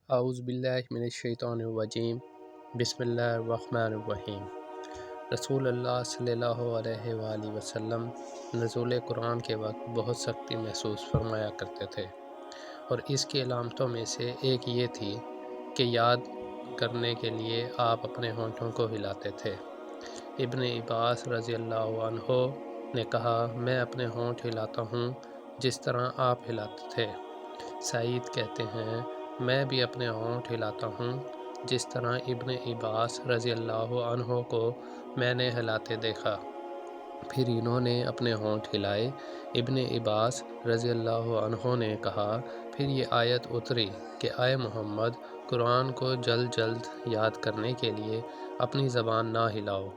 اعوذ باللہ من الشیطان الرجیم بسم اللہ الرحمن الرحیم۔ رسول اللہ صلی اللہ علیہ وآلہ وسلم نزول قرآن کے وقت بہت سختی محسوس فرمایا کرتے تھے، اور اس کی علامتوں میں سے ایک یہ تھی کہ یاد کرنے کے لیے آپ اپنے ہونٹوں کو ہلاتے تھے۔ ابن عباس رضی اللہ عنہ نے کہا، میں اپنے ہونٹ ہلاتا ہوں جس طرح آپ ہلاتے تھے۔ سعید کہتے ہیں، میں بھی اپنے ہونٹ ہلاتا ہوں جس طرح ابن عباس رضی اللہ عنہ کو میں نے ہلاتے دیکھا۔ پھر انہوں نے اپنے ہونٹ ہلائے۔ ابن عباس رضی اللہ عنہ نے کہا، پھر یہ آیت اتری کہ اے محمد، قرآن کو جلد جلد یاد کرنے کے لیے اپنی زبان نہ ہلاؤ،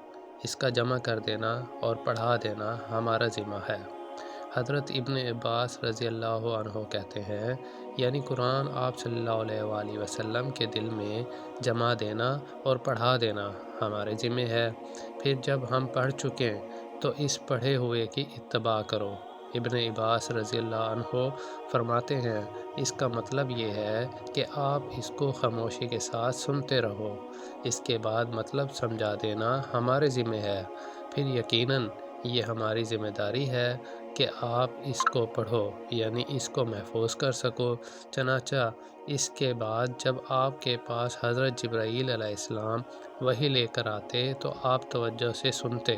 اس کا جمع کر دینا اور پڑھا دینا ہمارا ذمہ ہے۔ حضرت ابن عباس رضی اللہ عنہ کہتے ہیں، یعنی قرآن آپ صلی اللہ علیہ وآلہ وسلم کے دل میں جما دینا اور پڑھا دینا ہمارے ذمہ ہے۔ پھر جب ہم پڑھ چکیں تو اس پڑھے ہوئے کی اتباع کرو۔ ابن عباس رضی اللہ عنہ فرماتے ہیں، اس کا مطلب یہ ہے کہ آپ اس کو خاموشی کے ساتھ سنتے رہو، اس کے بعد مطلب سمجھا دینا ہمارے ذمہ ہے۔ پھر یقیناً یہ ہماری ذمہ داری ہے کہ آپ اس کو پڑھو، یعنی اس کو محفوظ کر سکو۔ چنانچہ اس کے بعد جب آپ کے پاس حضرت جبرائیل علیہ السلام وحی لے کر آتے تو آپ توجہ سے سنتے،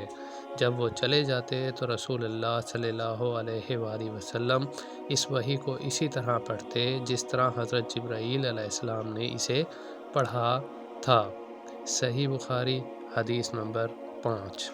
جب وہ چلے جاتے تو رسول اللہ صلی اللہ علیہ وآلہ وسلم اس وحی کو اسی طرح پڑھتے جس طرح حضرت جبرائیل علیہ السلام نے اسے پڑھا تھا۔ صحیح بخاری حدیث نمبر 5۔